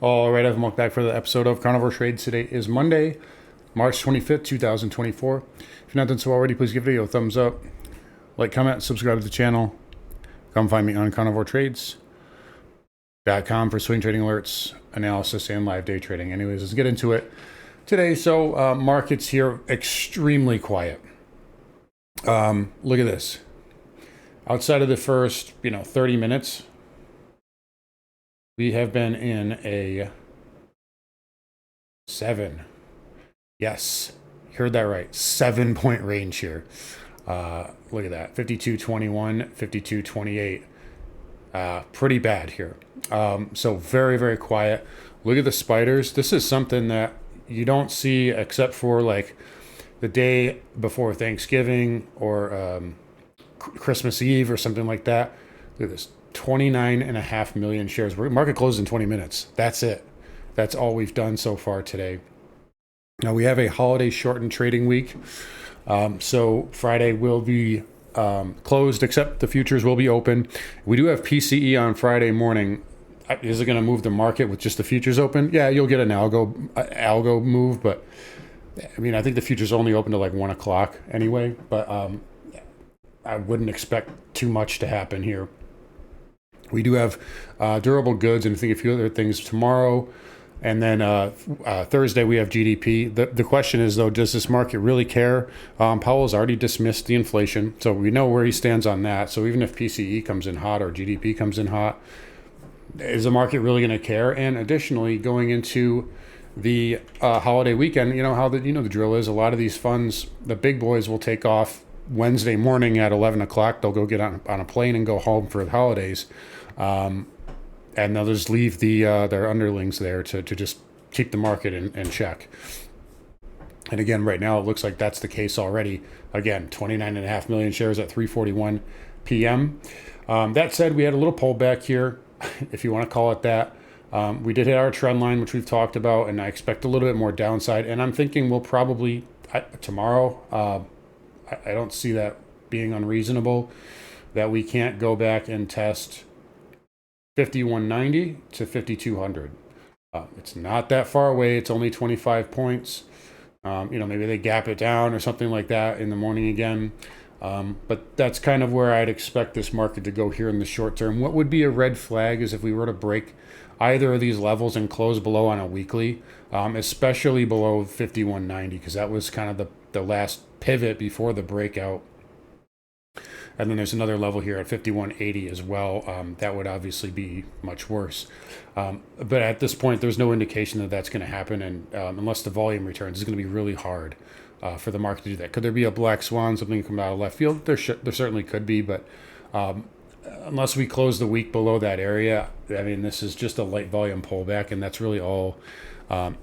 All right, welcome back for the episode of Carnivore Trades. Today is Monday, March 25th, 2024. If you're not done so already, please give the video a thumbs up, like, comment, subscribe to the channel. Come find me on carnivoretrades.com for swing trading alerts, analysis, and live day trading. Anyways, let's get into it today. So markets here extremely quiet. Look at this. Outside of the first, 30 minutes, we have been in a 7. Yes, heard that right. 7-point range here. Look at that. 52.21, 52.28. Pretty bad here. So very, very quiet. Look at the spiders. This is something that you don't see except for like the day before Thanksgiving or Christmas Eve or something like that. Look at this. 29.5 million shares. Market closed in 20 minutes. That's it. That's all we've done so far today. Now we have a holiday shortened trading week. So Friday will be closed, except the futures will be open. We do have PCE on Friday morning. Is it going to move the market with just the futures open? Yeah, you'll get an algo move, but I mean, I think the futures only open to like 1 o'clock anyway, but I wouldn't expect too much to happen here. We do have durable goods and I think a few other things tomorrow. And then Thursday, we have GDP. The question is, though, does this market really care? Powell's already dismissed the inflation, so we know where he stands on that. So even if PCE comes in hot or GDP comes in hot, is the market really going to care? And additionally, going into the holiday weekend, you know how the drill is. A lot of these funds, the big boys will take off Wednesday morning at 11 o'clock. They'll go get on a plane and go home for the holidays. And they'll just leave their underlings there to just keep the market in check. And again, right now, it looks like that's the case already. Again, 29.5 million shares at 3:41 p.m. That said, we had a little pullback here, if you want to call it that. We did hit our trend line, which we've talked about, and I expect a little bit more downside. And I'm thinking we'll probably, tomorrow, I don't see that being unreasonable, that we can't go back and test 5190 to 5200. It's not that far away. It's only 25 points. Maybe they gap it down or something like that in the morning again. But that's kind of where I'd expect this market to go here in the short term. What would be a red flag is if we were to break either of these levels and close below on a weekly, especially below 5190, because that was kind of the last pivot before the breakout. And then there's another level here at 5180 as well. That would obviously be much worse. But at this point, there's no indication that that's going to happen. And unless the volume returns, it's going to be really hard for the market to do that. Could there be a black swan, something come out of left field? There certainly could be. But unless we close the week below that area, I mean, this is just a light volume pullback. And that's really all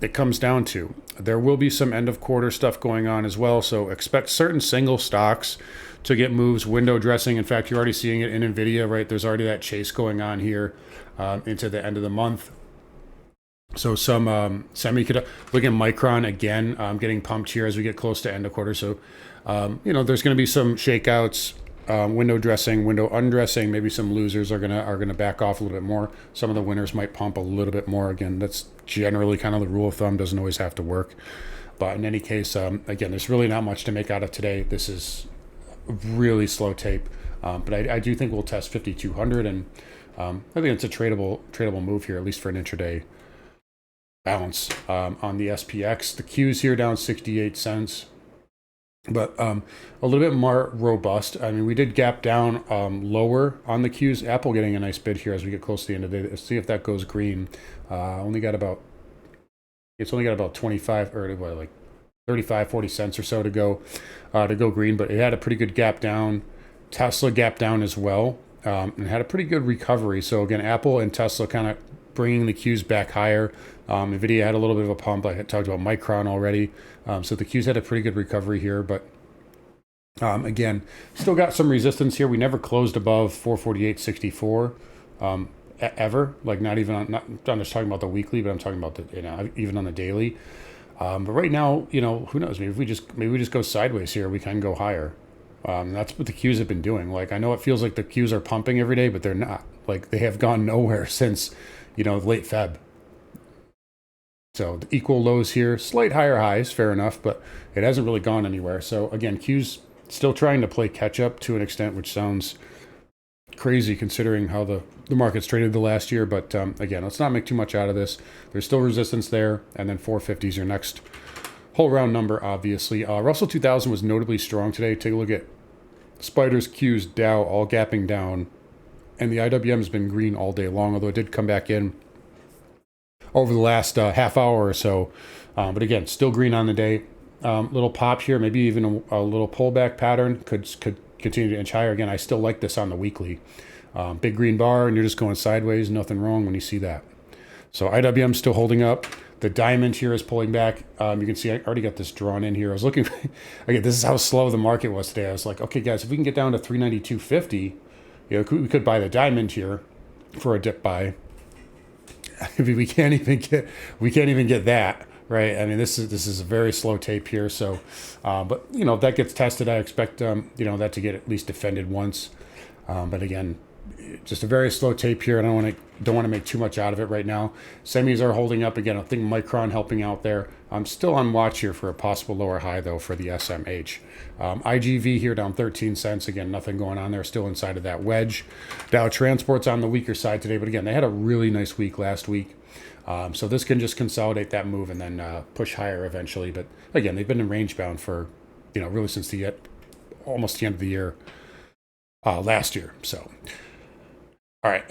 it comes down to. There will be some end of quarter stuff going on as well. So expect certain single stocks to get moves, window dressing. In fact, you're already seeing it in NVIDIA, right? There's already that chase going on here into the end of the month. So some semiconductor, look at Micron again, getting pumped here as we get close to end of quarter. So, there's going to be some shakeouts, window dressing, window undressing. Maybe some losers are gonna back off a little bit more. Some of the winners might pump a little bit more. Again, that's generally kind of the rule of thumb. Doesn't always have to work. But in any case, again, there's really not much to make out of today. This is really slow tape, but I do think we'll test 5200, and I think it's a tradable move here, at least for an intraday bounce. On the SPX, the Q's here down 68 cents, but a little bit more robust. I mean, we did gap down lower on the Q's. Apple getting a nice bid here as we get close to the end of the day. Let's see if that goes green. It's only got about 25 or what, like 35, 40 cents or so to go green, but it had a pretty good gap down. Tesla gap down as well, and had a pretty good recovery. So again, Apple and Tesla kind of bringing the Qs back higher. NVIDIA had a little bit of a pump. I had talked about Micron already. So the Qs had a pretty good recovery here, but again, still got some resistance here. We never closed above 448.64 ever. Like not even I'm just talking about the weekly, but I'm talking about even on the daily. But right now, who knows? Maybe we just go sideways here. We can go higher. That's what the Qs have been doing. Like, I know it feels like the Qs are pumping every day, but they're not. Like, they have gone nowhere since, late Feb. So the equal lows here, slight higher highs, fair enough, but it hasn't really gone anywhere. So again, Q's still trying to play catch up to an extent, which sounds crazy considering how the market's traded the last year. But again, let's not make too much out of this. There's still resistance there, and then 450 is your next whole round number, obviously. Russell 2000 was notably strong today. Take a look at Spiders, Q's, Dow, all gapping down. And the IWM has been green all day long, although it did come back in over the last half hour or so. But again, still green on the day. Little pop here, maybe even a little pullback pattern could continue to inch higher. Again, I still like this on the weekly. Big green bar, and you're just going sideways. Nothing wrong when you see that. So IWM still holding up. The diamond here is pulling back. You can see I already got this drawn in here. I was looking, again, this is how slow the market was today. I was like, okay, guys, if we can get down to 392.50, we could buy the diamond here for a dip buy. we can't even get that, right? I mean, this is a very slow tape here. So, but if that gets tested, I expect that to get at least defended once. But again, just a very slow tape here, and I don't want to make too much out of it right now. Semis are holding up again. I think Micron helping out there. I'm still on watch here for a possible lower high though for the SMH. IGV here down 13 cents. Again, nothing going on there. Still inside of that wedge. Dow Transport's on the weaker side today, but again, they had a really nice week last week. So this can just consolidate that move and then push higher eventually. But again, they've been in range bound for really since almost the end of the year last year. So. All right,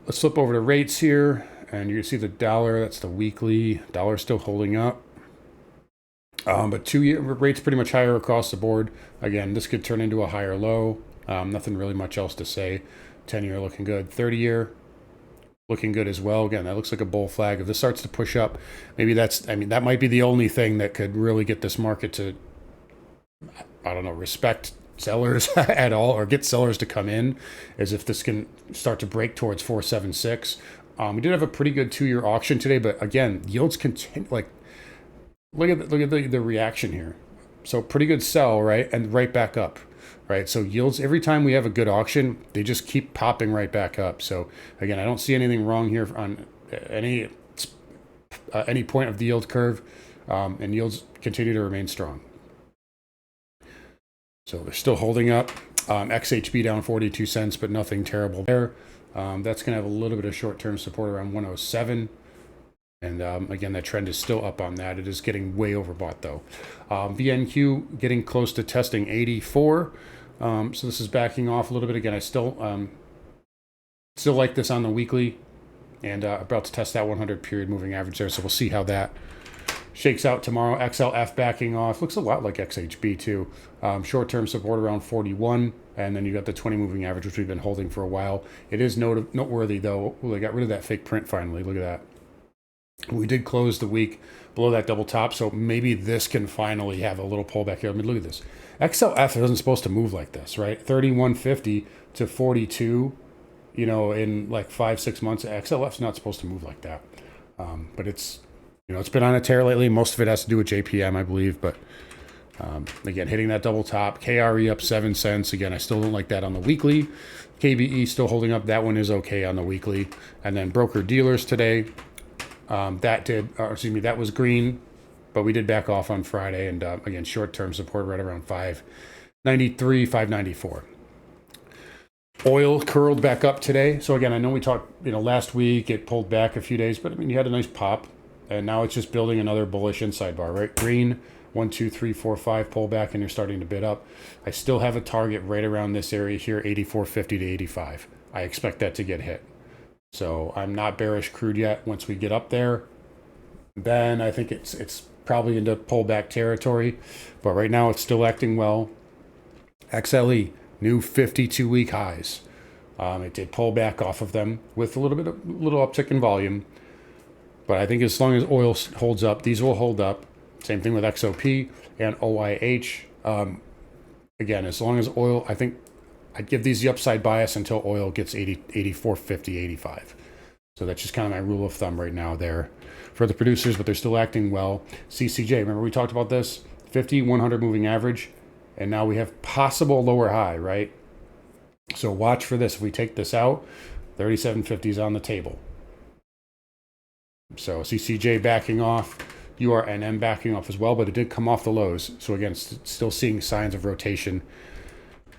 let's flip over to rates here, and you can see the dollar. That's the weekly. Dollar still holding up, but 2-year rates pretty much higher across the board. Again, this could turn into a higher low. Nothing really much else to say. 10-year looking good. 30-year looking good as well. Again, that looks like a bull flag. If this starts to push up, maybe that might be the only thing that could really get this market to, I don't know, respect sellers at all, or get sellers to come in, as if this can start to break towards 476. We did have a pretty good 2-year auction today, but again, yields continue. Like, look at the reaction here. So pretty good sell, right, and right back up, right. So yields, every time we have a good auction, they just keep popping right back up. So again, I don't see anything wrong here on any point of the yield curve, and yields continue to remain strong. So they're still holding up. XHB down 42 cents, but nothing terrible there. That's going to have a little bit of short-term support around 107. And again, that trend is still up on that. It is getting way overbought, though. VNQ getting close to testing 84. So this is backing off a little bit. Again, I still like this on the weekly, and about to test that 100 period moving average there. So we'll see how that shakes out tomorrow. XLF backing off. Looks a lot like XHB too. Short-term support around 41. And then you got the 20 moving average, which we've been holding for a while. It is noteworthy though. Ooh, they got rid of that fake print finally. Look at that. We did close the week below that double top. So maybe this can finally have a little pullback here. I mean, look at this. XLF isn't supposed to move like this, right? 31.50 to 42, in like 5-6 months. XLF's not supposed to move like that. But it's been on a tear lately. Most of it has to do with JPM, I believe. But again, hitting that double top. KRE up 7 cents. Again, I still don't like that on the weekly. KBE still holding up. That one is okay on the weekly. And then broker dealers today. That was green, but we did back off on Friday. And again, short-term support right around 593, 594. Oil curled back up today. So again, I know we talked, last week it pulled back a few days, but I mean, you had a nice pop. And now it's just building another bullish inside bar, right? Green, 1, 2, 3, 4, 5 pullback, and you're starting to bid up. I still have a target right around this area here, 84.50 to 85. I expect that to get hit. So I'm not bearish crude yet. Once we get up there, then I think it's probably into pullback territory. But right now it's still acting well. XLE, new 52-week highs. It did pull back off of them with a little uptick in volume. But I think as long as oil holds up, these will hold up. Same thing with XOP and OIH. Again, as long as oil, I think I'd give these the upside bias until oil gets 84.50, 85. So that's just kind of my rule of thumb right now there for the producers, but they're still acting well. CCJ, remember we talked about this? 50, 100 moving average, and now we have possible lower high, right? So watch for this. If we take this out, 37.50 is on the table. So CCJ backing off, URNM backing off as well, but it did come off the lows. So again, still seeing signs of rotation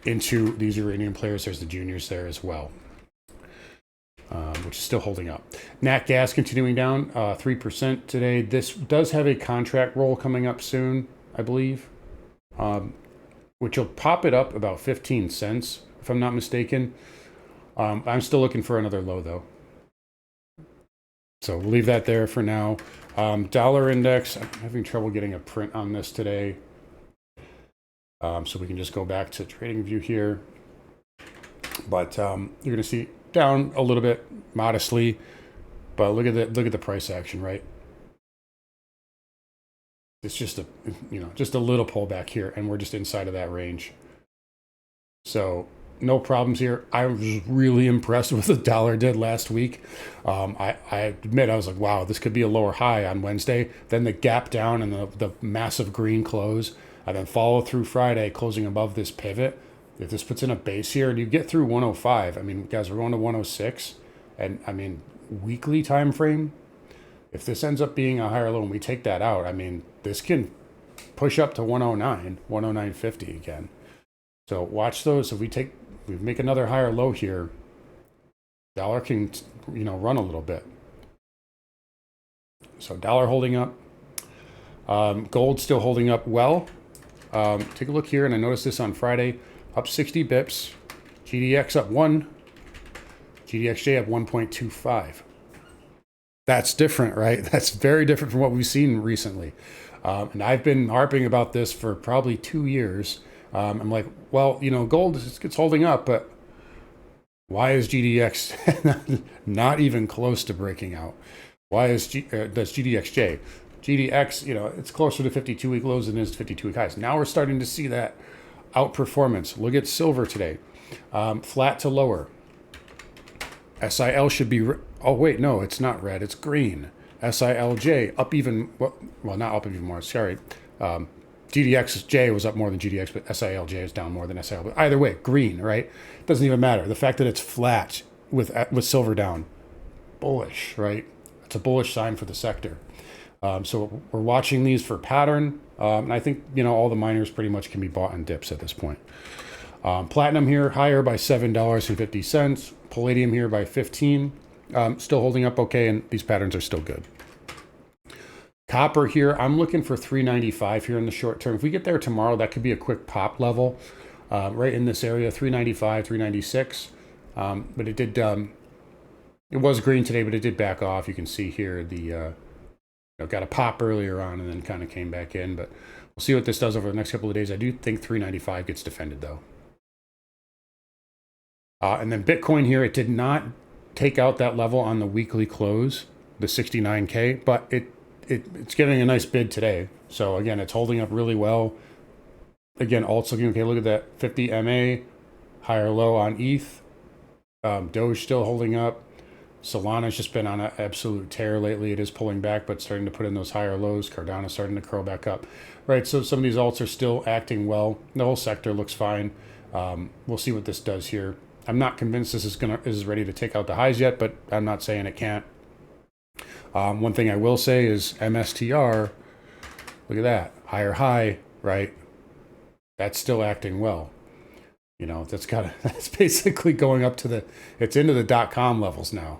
into these uranium players. There's the juniors there as well, which is still holding up. Nat gas continuing down 3% today. This does have a contract roll coming up soon, I believe, which will pop it up about 15 cents, if I'm not mistaken. I'm still looking for another low, though. So we'll leave that there for now. Dollar index, I'm having trouble getting a print on this today. So we can just go back to trading view here. But you're going to see down a little bit modestly, but look at the price action, right? It's just a little pullback here, and we're just inside of that range. So no problems here. I was really impressed with what the dollar did last week. I admit, I was like, wow, this could be a lower high on Wednesday. Then the gap down and the massive green close. And then follow through Friday, closing above this pivot. If this puts in a base here and you get through 105, I mean, guys, we're going to 106. And I mean, weekly time frame, if this ends up being a higher low and we take that out, I mean, this can push up to 109, 109.50 again. So watch those. If we make another higher low here, dollar can, run a little bit. So dollar holding up. Gold still holding up well. Take a look here, and I noticed this on Friday, up 60 bips. GDX up 1. GDXJ up 1.25. That's different, right? That's very different from what we've seen recently. And I've been harping about this for probably 2 years. I'm like, well, gold it's holding up, but why is GDX not even close to breaking out? Why is that's GDXJ? GDX, it's closer to 52-week lows than it is 52-week highs. Now we're starting to see that outperformance. Look at silver today, flat to lower. SIL should be, oh wait, no, it's not red, it's green. SILJ up even, well, not up even more, sorry. GDXJ was up more than GDX, but SILJ is down more than SIL. But either way, green, right? Doesn't even matter. The fact that it's flat with silver down, bullish, right? It's a bullish sign for the sector. So we're watching these for pattern. And I think, all the miners pretty much can be bought in dips at this point. Platinum here higher by $7.50. Palladium here by 15. Still holding up okay, and these patterns are still good. Copper here, I'm looking for 395 here in the short term. If we get there tomorrow, that could be a quick pop level right in this area, 395, 396. But it did, it was green today, but it did back off. You can see here the got a pop earlier on and then kind of came back in, but we'll see what this does over the next couple of days. I do think 395 gets defended though. And then Bitcoin here, it did not take out that level on the weekly close, the 69K, but it's getting a nice bid today. So again, it's holding up really well. Again, alts looking okay. Look at that 50 MA, higher low on ETH. Doge still holding up. Solana's just been on an absolute tear lately. It is pulling back, but starting to put in those higher lows. Cardano's starting to curl back up. Right, so some of these alts are still acting well. The whole sector looks fine. We'll see what this does here. I'm not convinced this is ready to take out the highs yet, but I'm not saying it can't. One thing I will say is MSTR, look at that, higher high, right? That's still acting well. That's basically going up to it's into the .com levels now.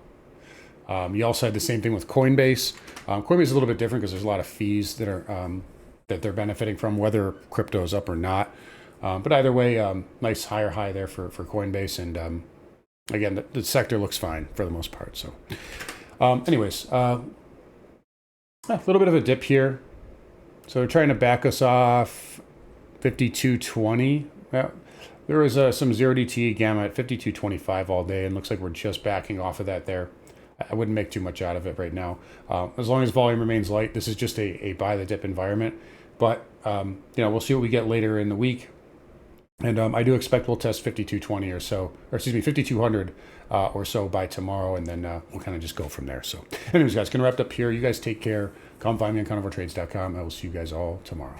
You also had the same thing with Coinbase. Coinbase is a little bit different because there's a lot of fees that are that they're benefiting from, whether crypto is up or not. But either way, nice higher high there for Coinbase. And again, the sector looks fine for the most part. So anyways, a little bit of a dip here. So they're trying to back us off 52.20. Well, there was some 0DTE gamma at 52.25 all day, and looks like we're just backing off of that there. I wouldn't make too much out of it right now. As long as volume remains light, this is just a buy the dip environment. But, we'll see what we get later in the week. And I do expect we'll test 5220 or so, or excuse me, 5200 or so by tomorrow, and then we'll kind of just go from there. So anyways, guys, going to wrap up here. You guys take care. Come find me on carnivoretrades.com. I will see you guys all tomorrow.